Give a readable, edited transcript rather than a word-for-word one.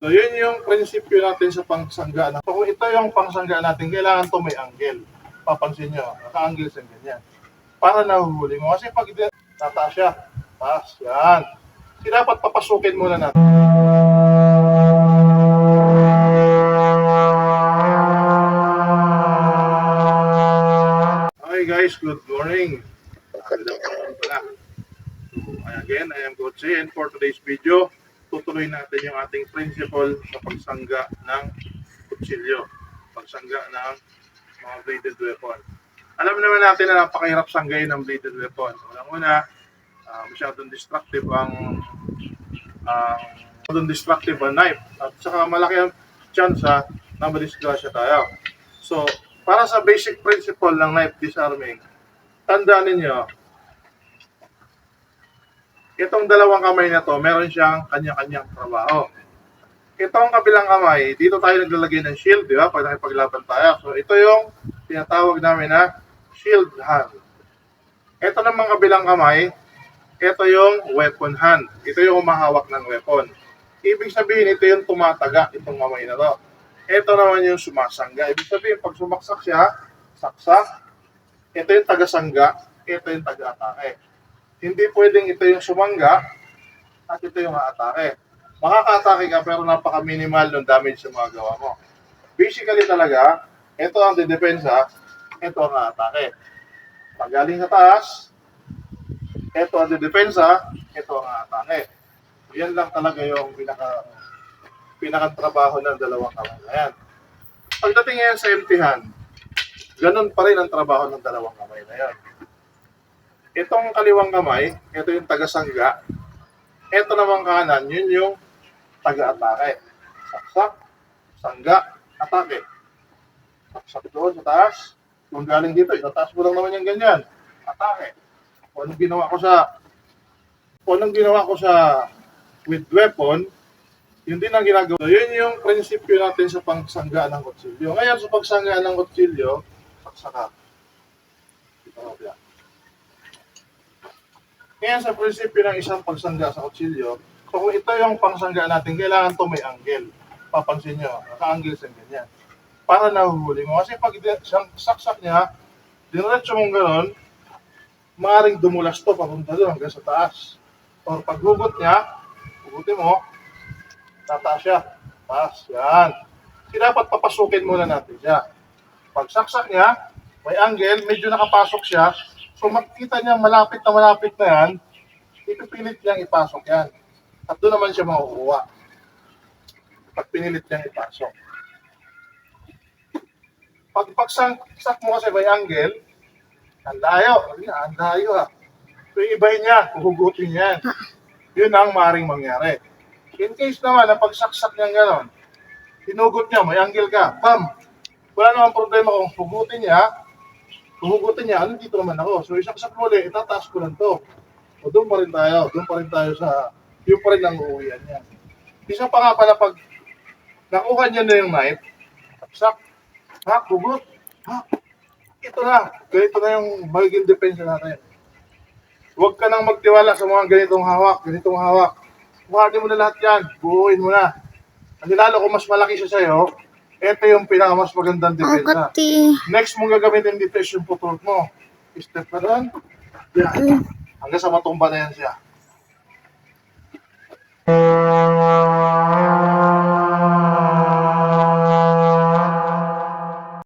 So, yun yung prinsipyo natin sa pangsangga. So, kung ito yung pangsangga natin, kailangan to may angle. Papansin nyo, naka-angle sa ganyan. Para nahuhuli mo. Kasi pag tataas siya, taas, yan. Kasi dapat papasukin muna natin. Hi guys, good morning. Good afternoon pala. So, again, I am Coach C, and for today's video, tutuloy natin yung ating principle sa pagsangga ng kutsilyo, pagsangga ng mga bladed weapon. Alam naman natin na napakahirap sanggayin ng bladed weapon. Unang-una, masyadong destructive ang knife, at saka malaki ang chance na madisgrasya tayo. So, para sa basic principle ng knife disarming, tandaan ninyo, itong dalawang kamay na to, meron siyang kanya-kanyang trabaho. Itong kabilang kamay, dito tayo naglalagay ng shield, di ba? Pag nakipaglaban tayo. So, ito yung tinatawag namin na shield hand. Ito namang kabilang kamay, ito yung weapon hand. Ito yung umahawak ng weapon. Ibig sabihin, ito yung tumataga, itong kamay na to. Ito naman yung sumasangga. Ibig sabihin, pag sumaksak siya, saksak. Ito yung tagasangga, ito yung taga-atake. Hindi pwedeng ito yung sumangga at ito yung aatake. Makaka-atake ka pero napaka-minimal ng damage sa mga gawa mo. Basically talaga, ito ang didepensa, ito ang aatake. Pag galing sa taas, ito ang didepensa, ito ang aatake. Yan lang talaga yung pinaka-trabaho ng dalawang kamay na yan. Pagdating ngayon sa empty hand, ganun pa rin ang trabaho ng dalawang kamay na yan. Itong kaliwang kamay, ito yung taga-sangga. Ito namang kanan, yun yung taga-atake. Saksak, sangga, atake. Saksak doon sa taas. Kung galing dito, itataas mo lang naman yung ganyan. Atake. Kung anong ginawa ko sa with weapon, yun din ang ginagawa. So, yun yung prinsipyo natin sa pagsangga ng kutsilyo. Ngayon, sa pagsangga ng kutsilyo, saksaka. Ito na yan. Ngayon sa prinsipyo ng isang pagsangga sa kutsilyo, so kung ito yung pangsangga natin, kailangan to may angle. Papansin nyo, naka-angle sa ganyan. Para nahuhuli mo. Kasi pag saksak niya, diretso mong gano'n, maaaring dumulas to papunta doon hanggang sa taas. O pag hugot niya, hugutin mo, tataas siya. Taas, yan. Kasi dapat papasukin muna natin siya. Pag saksak niya, may angle, medyo nakapasok siya. So makikita niya malapit na yan, ipipilit niyang ipasok yan. At doon naman siya makukuha. Pag pinilit niyang ipasok. Pag pagsak mo kasi may angle, ang layo ha. So iibahin niya, huhugutin yan. Yun ang maaaring mangyari. In case naman na pagsaksak niya gano'n, hinugot niya, may angle ka, bam! Wala namang problema kung hugutin niya, ano dito naman ako. So isaksak mo ulit, itataas ko lang to. O doon pa rin tayo sa, yun pa rin ang uuwian niya. Isa pa nga pala pag nakuha niya na yung knife, saksak, hugot, ito na, ganito na yung magiging depensa natin. Huwag ka nang magtiwala sa mga ganitong hawak. Buhatin mo na lahat yan, buuin mo na. Kasi lalo kung mas malaki siya sa'yo, ito yung pinakamas magandang depensa. Next mong gagamitin dito is yung putol mo. Step na doon. Yan. Hanggang sa matumba na yan siya.